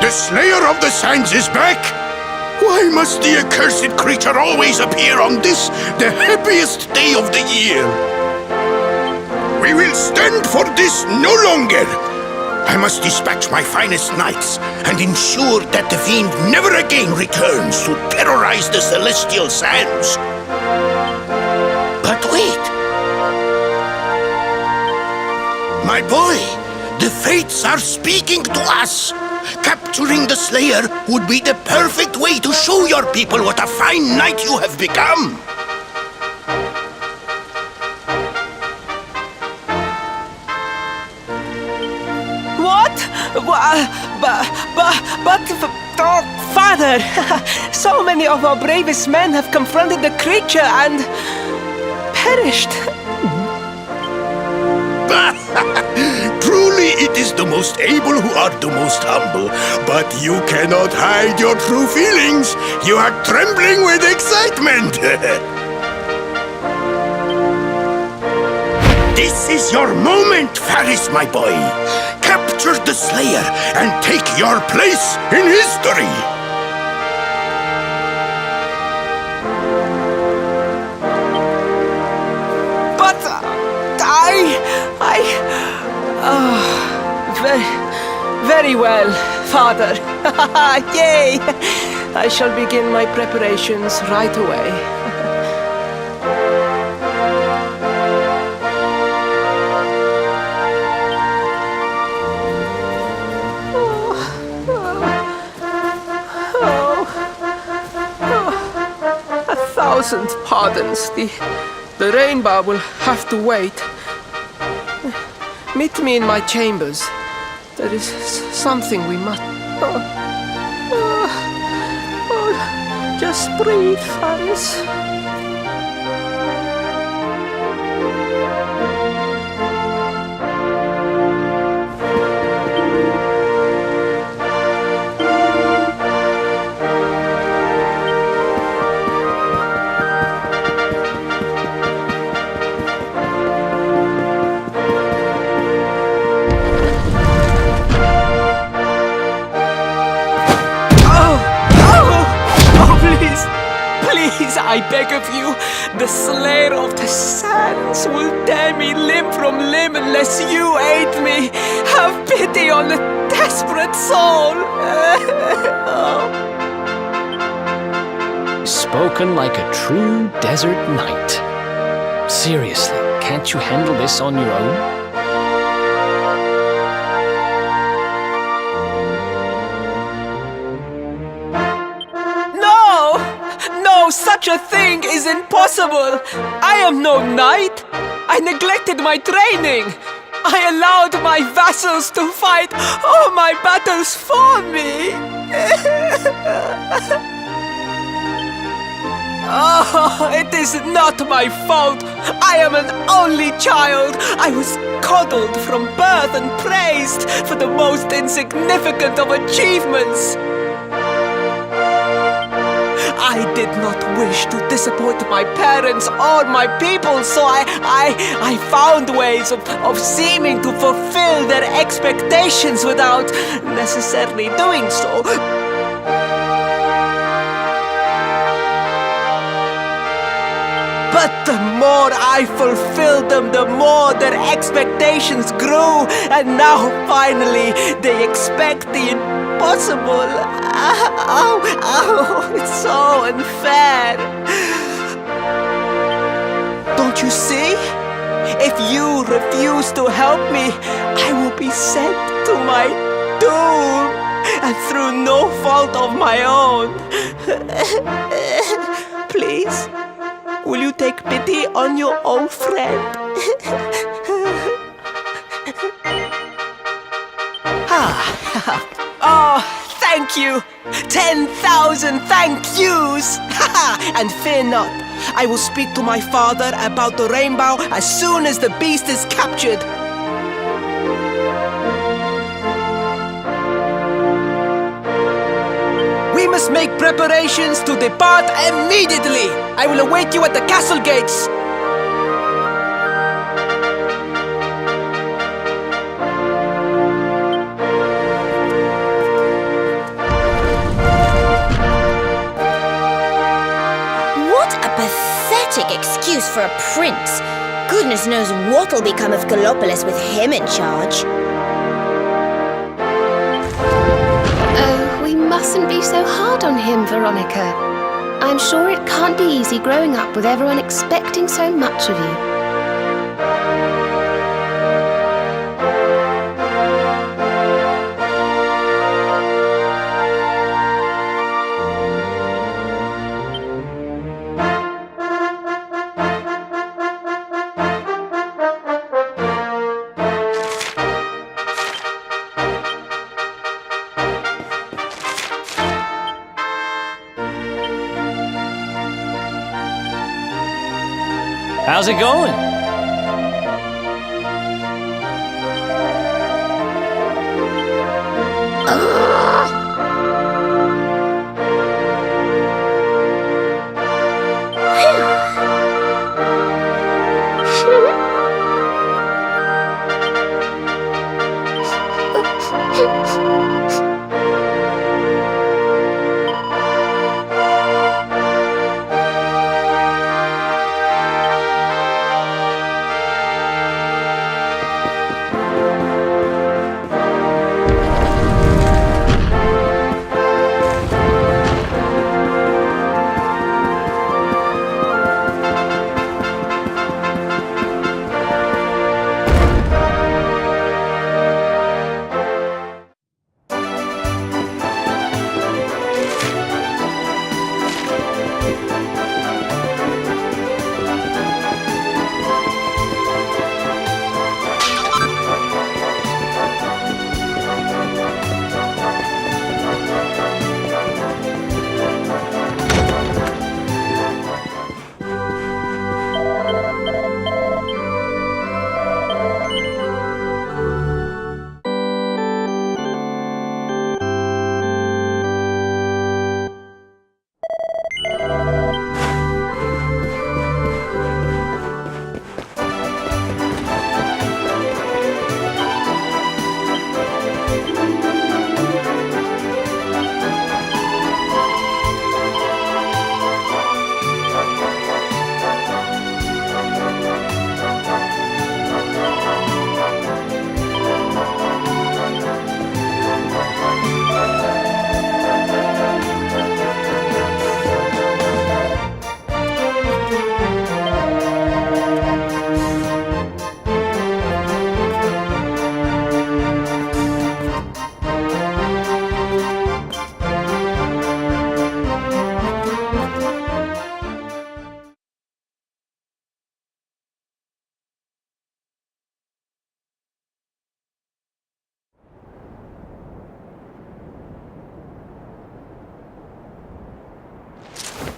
The Slayer of the Sands is back! Why must the accursed creature always appear on this, the happiest day of the year? We will stand for this no longer! I must dispatch my finest knights and ensure that the fiend never again returns to terrorize the celestial sands. But wait! My boy, the fates are speaking to us! Capturing the Slayer would be the perfect way to show your people what a fine knight you have become! What? Oh, Father! So many of our bravest men have confronted the creature and perished. Truly, it is the most able who are the most humble. But you cannot hide your true feelings. You are trembling with excitement. This is your moment, Faris, my boy. Capture the Slayer and take your place in history. Very well, Father. Yay! I shall begin my preparations right away. A thousand pardons. The rainbow will have to wait. Meet me in my chambers. There is something we must... just breathe, Faris. I beg of you, the Slayer of the Sands will tear me limb from limb unless you aid me. Have pity on a desperate soul. Spoken like a true desert knight. Seriously, can't you handle this on your own? Such a thing is impossible! I am no knight! I neglected my training! I allowed my vassals to fight all my battles for me! Oh, it is not my fault! I am an only child! I was coddled from birth and praised for the most insignificant of achievements! I did not wish to disappoint my parents or my people, so I found ways of seeming to fulfill their expectations without necessarily doing so. But the more I fulfilled them, the more their expectations grew, and now finally they expect the impossible. Oh, it's so unfair. Don't you see? If you refuse to help me, I will be sent to my doom, and through no fault of my own. Please, will you take pity on your old friend? Oh, thank you! 10,000 thank yous! And fear not, I will speak to my father about the rainbow as soon as the beast is captured. We must make preparations to depart immediately! I will await you at the castle gates! for a prince. Goodness knows what'll become of Gallopolis with him in charge. Oh, we mustn't be so hard on him, Veronica. I'm sure it can't be easy growing up with everyone expecting so much of you. How's it going?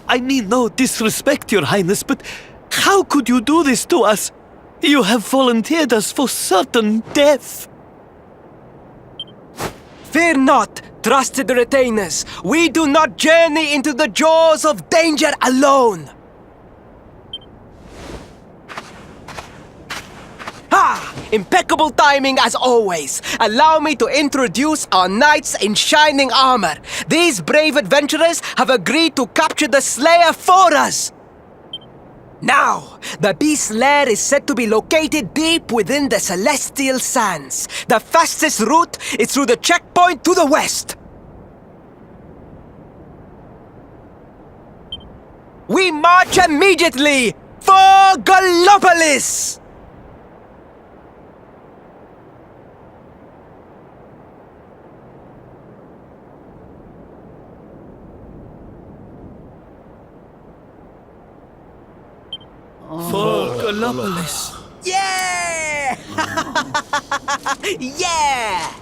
I mean no disrespect, Your Highness, but how could you do this to us? You have volunteered us for certain death. Fear not, trusted retainers. We do not journey into the jaws of danger alone. Ha! Impeccable timing as always. Allow me to introduce our knights in shining armor. These brave adventurers have agreed to capture the Slayer for us. Now, the beast's lair is said to be located deep within the Celestial Sands. The fastest route is through the checkpoint to the west. We march immediately for Gallopolis! For Gallopolis. Yeah! Yeah!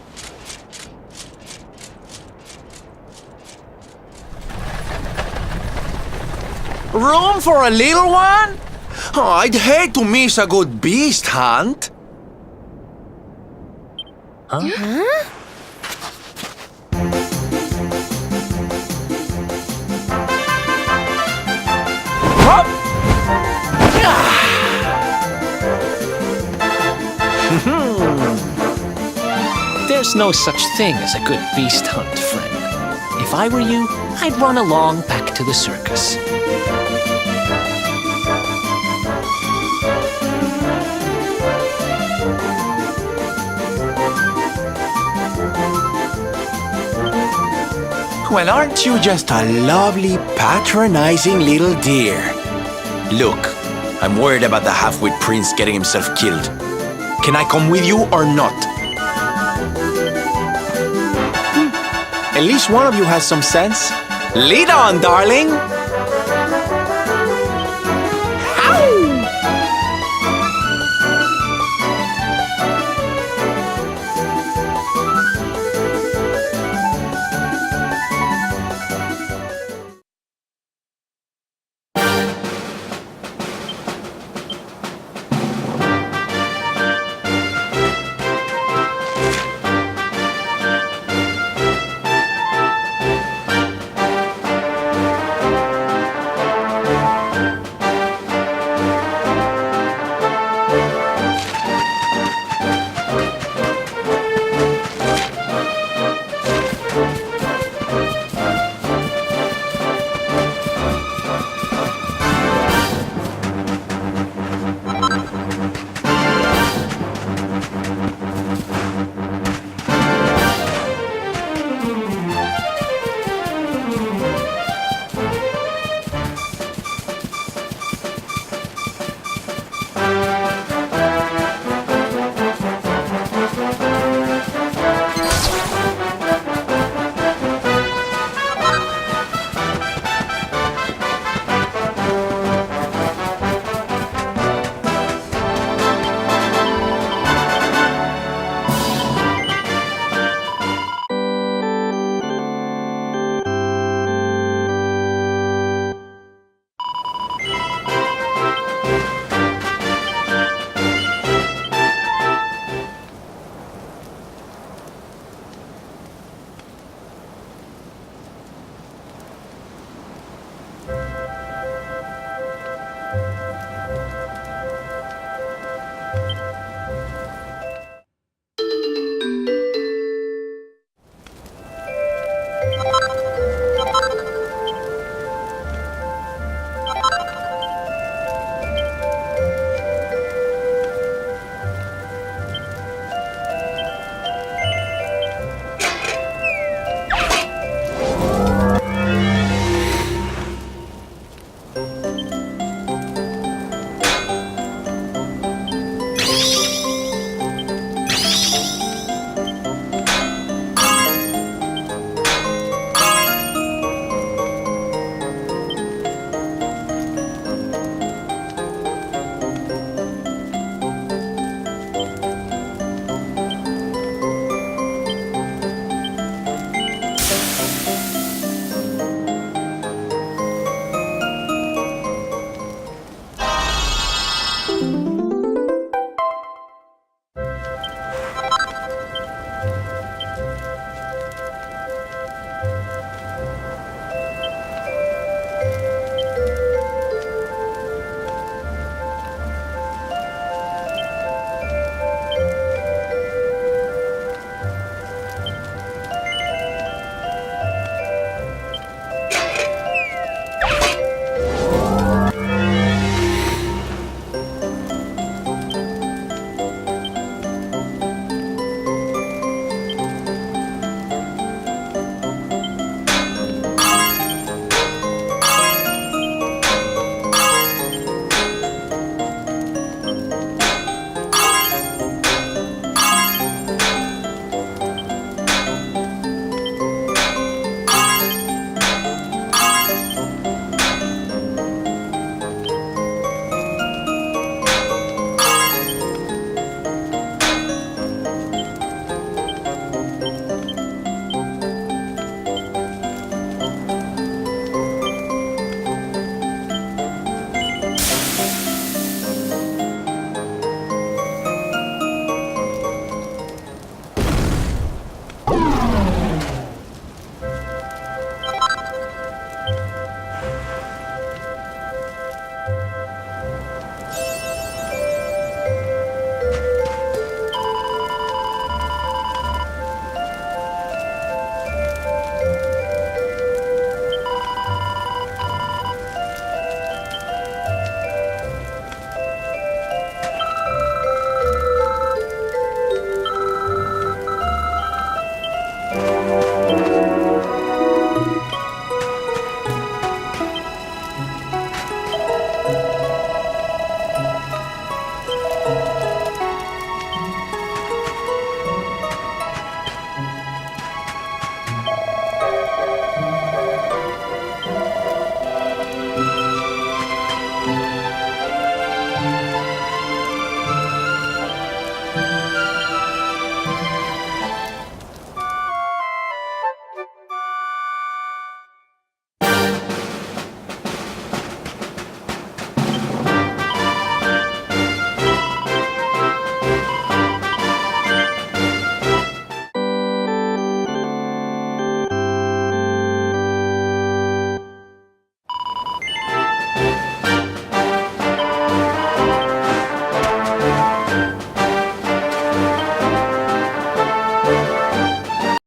Room for a little one? Oh, I'd hate to miss a good beast hunt. There's no such thing as a good beast hunt, friend. If I were you, I'd run along back to the circus. Well, aren't you just a lovely, patronizing little dear? Look, I'm worried about the half-wit prince getting himself killed. Can I come with you or not? At least one of you has some sense. Lead on, darling!